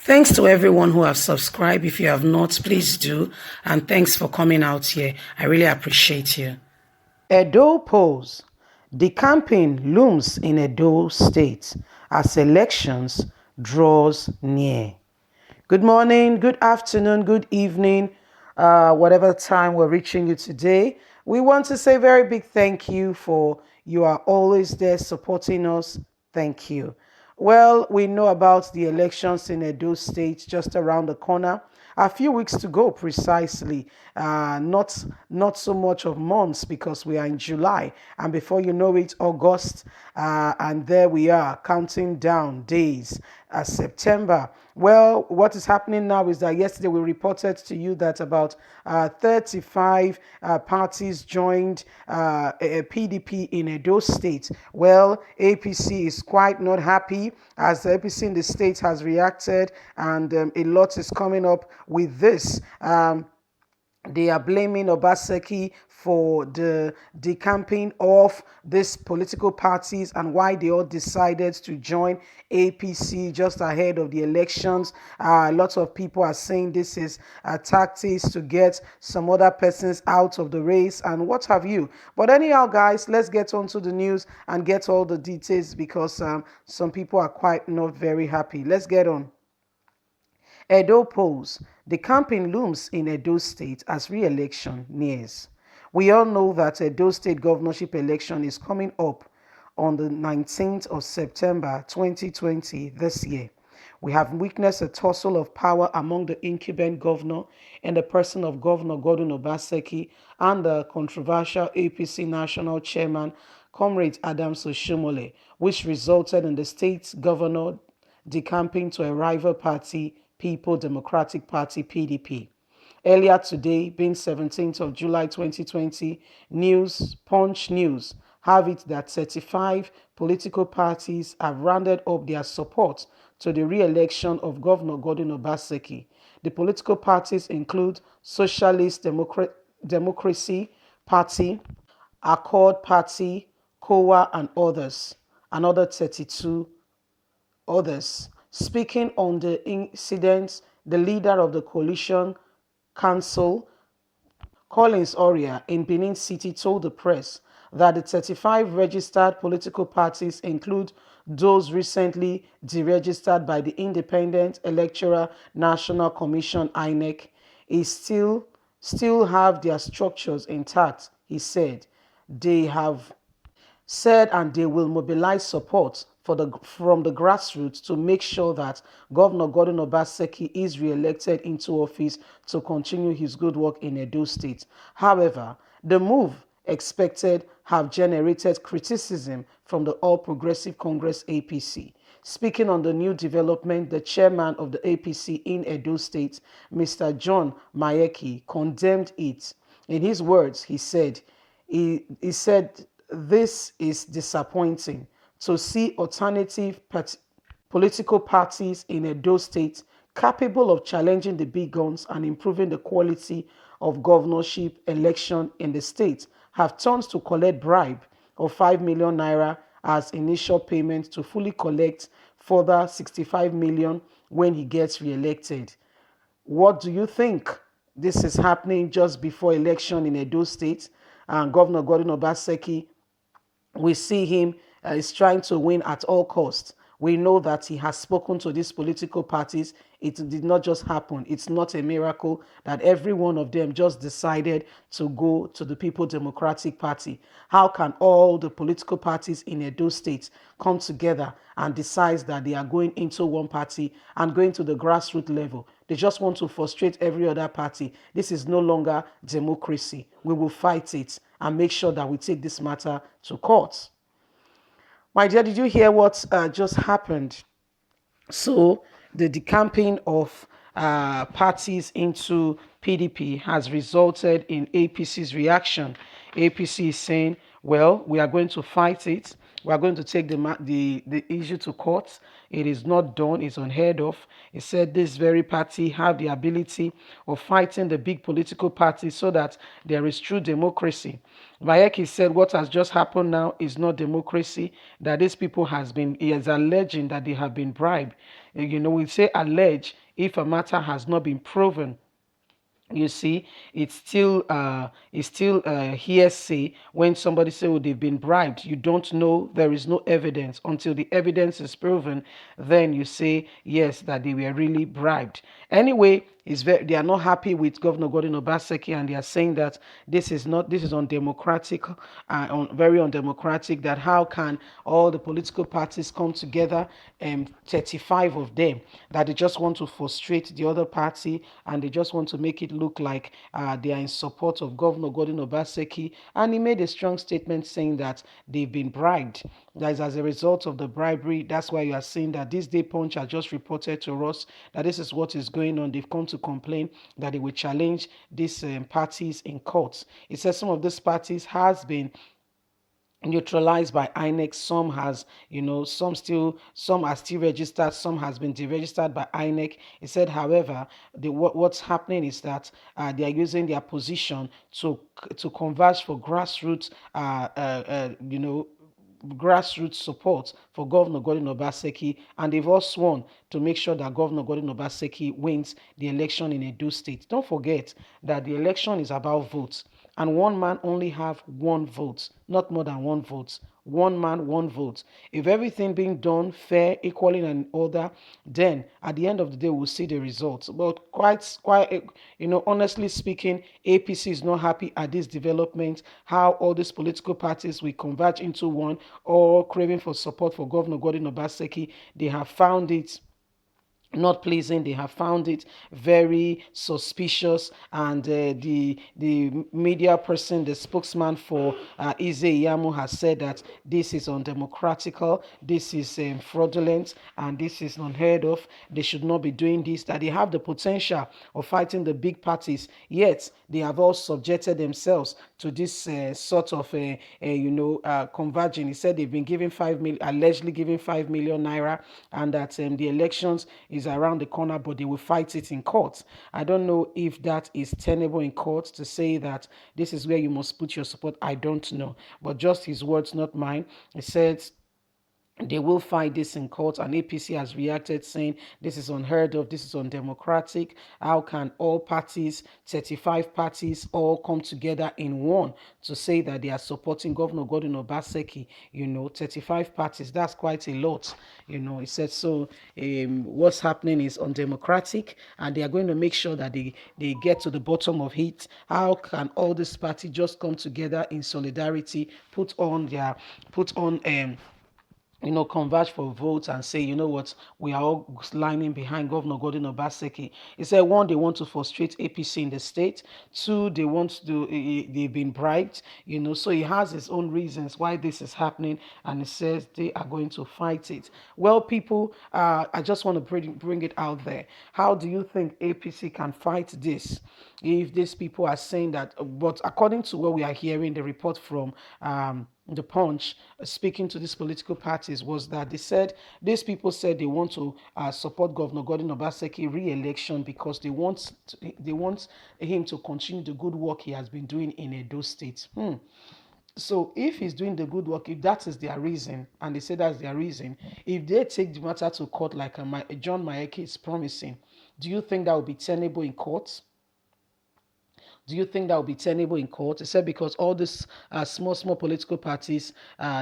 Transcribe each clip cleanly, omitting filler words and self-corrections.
Thanks to everyone who have subscribed. If you have not, please do. And thanks for coming out here. I really appreciate you. Edo polls. Decamping looms in Edo State as elections draws near. Good morning, good afternoon, good evening, whatever time we're reaching you today. We want to say a very big thank you for you are always there supporting us. Thank you. Well, we know about the elections in Edo State just around the corner. A few weeks to go, precisely. Not so much of months because we are in July, and before you know it, August, and there we are counting down days. September. Well, what is happening now is that yesterday we reported to you that about 35 parties joined a PDP in Edo State. Well, APC is quite not happy as the APC in the state has reacted, and a lot is coming up with this. They are blaming Obaseki for the decamping of these political parties and why they all decided to join APC just ahead of the elections. A lot of people are saying this is tactics to get some other persons out of the race and what have you. But anyhow, guys, let's get on to the news and get all the details because some people are quite not very happy. Let's get on. Edo polls. Decamping looms in Edo State as re-election nears. We all know that Edo State governorship election is coming up on the 19th of September 2020 this year. We have witnessed a tussle of power among the incumbent governor in the person of Governor Gordon Obaseki and the controversial APC national chairman, Comrade Adams Oshomole, which resulted in the state governor decamping to a rival party, People Democratic Party (PDP). Earlier today, being 17th of July 2020, Punch News have it that 35 political parties have rounded up their support to the re-election of Governor Gordon Obaseki. The political parties include Socialist Democracy Party, Accord Party, COA, and others. Another 32 others. Speaking on the incident, the leader of the coalition council, Collins Oria, in Benin City, told the press that the 35 registered political parties include those recently deregistered by the Independent Electoral National Commission (INEC) is still have their structures intact. He said and they will mobilize support from the grassroots to make sure that Governor Gordon Obaseki is re-elected into office to continue his good work in Edo State. However, the move expected have generated criticism from the All Progressive Congress (APC). Speaking on the new development, the chairman of the APC in Edo State, Mr. John Mayeki, condemned it. In his words, he said, this is disappointing to see alternative political parties in Edo State capable of challenging the big guns and improving the quality of governorship election in the state have turned to collect bribe of 5 million naira as initial payment to fully collect further 65 million when he gets re-elected. What do you think? This is happening just before election in Edo State, and Governor Gordon Obaseki, we see him is trying to win at all costs. We know that he has spoken to these political parties. It did not just happen. It's not a miracle that every one of them just decided to go to the People Democratic Party. How can all the political parties in Edo State come together and decide that they are going into one party and going to the grassroots level? They just want to frustrate every other party. This is no longer democracy. We will fight it and make sure that we take this matter to court. My dear, did you hear what just happened? So the decamping of parties into PDP has resulted in APC's reaction. APC is saying, well, we are going to fight it. We are going to take the issue to court. It is not done. It's unheard of. He said this very party have the ability of fighting the big political parties so that there is true democracy. Bayeki said what has just happened now is not democracy, that these people he is alleging that they have been bribed. We say allege if a matter has not been proven. You see, it's still hearsay when somebody say, oh, they've been bribed. You don't know, there is no evidence. Until the evidence is proven, then you say yes, that they were really bribed. Anyway, they are not happy with Governor Gordon Obaseki, and they are saying that this is undemocratic, very undemocratic. That how can all the political parties come together, 35 of them, that they just want to frustrate the other party, and they just want to make it look like they are in support of Governor Gordon Obaseki. And he made a strong statement saying that they've been bribed. That is as a result of the bribery. That's why you are seeing that this day Punch has just reported to us that this is what is going on. They've come to complain that they will challenge these parties in courts. It says some of these parties has been neutralized by INEC. Some has, some are still registered. Some has been deregistered by INEC. He said, however, what's happening is that they are using their position to converge for grassroots support for Governor Gordon Obaseki, and they've all sworn to make sure that Governor Gordon Obaseki wins the election in Edo State. Don't forget that the election is about votes, and one man only have one vote, not more than one vote. One man, one vote. If everything being done fair, equally and in order, then at the end of the day, we'll see the results. But quite, honestly speaking, APC is not happy at this development. How all these political parties will converge into one, all craving for support for Governor Gordon Obaseki. They have found it not pleasing. They have found it very suspicious, and the media person, the spokesman for Ize Iyamu, has said that this is undemocratical, this is fraudulent, and this is unheard of. They should not be doing this. That they have the potential of fighting the big parties, yet they have all subjected themselves to this sort of converging. He said they've been given allegedly given 5 million naira, and that the elections is around the corner, but they will fight it in court. I don't know if that is tenable in court to say that this is where you must put your support. I don't know, but just his words, not mine. He said they will fight this in court, and APC has reacted saying this is unheard of, this is undemocratic. How can all parties, 35 parties, all come together in one to say that they are supporting Governor Gordon Obaseki? 35 parties, that's quite a lot. He said so. What's happening is undemocratic, and they are going to make sure that they get to the bottom of it. How can all these parties just come together in solidarity, put on converge for votes and say, you know what, we are all lining behind Governor Gordon Obaseki. He said, one, they want to frustrate APC in the state. Two, they've been bribed, so he has his own reasons why this is happening, and he says they are going to fight it. Well, people, I just want to bring it out there. How do you think APC can fight this? If these people are saying that, but according to what we are hearing, the report from the Punch, speaking to these political parties, was that these people said they want to support Governor Gordon Obaseki re-election because they want him to continue the good work he has been doing in Edo State. So if he's doing the good work, if that is their reason, and they say that's their reason, if they take the matter to court like John Maeke is promising, do you think that will be tenable in court? Do you think that will be tenable in court? He said because all these small political parties,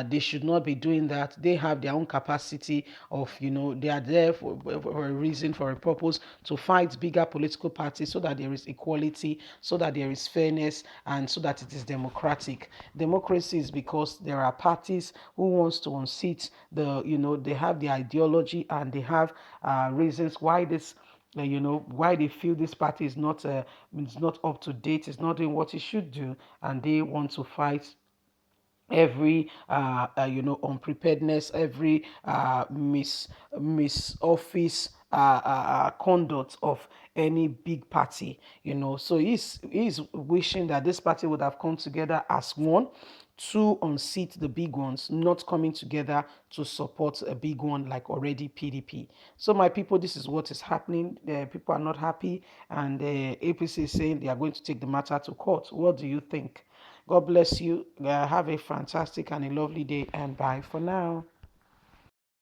they should not be doing that. They have their own capacity of, they are there for a reason, for a purpose, to fight bigger political parties so that there is equality, so that there is fairness, and so that it is democratic. Democracy is because there are parties who wants to unseat they have the ideology, and they have reasons why why they feel this party is not up to date, is not doing what it should do, and they want to fight every unpreparedness, every miss office conduct of any big party, So he's wishing that this party would have come together as one to unseat the big ones, not coming together to support a big one like already PDP. So my people, this is what is happening. People are not happy, and APC is saying they are going to take the matter to court. What do you think? God bless you. Have a fantastic and a lovely day, and bye for now.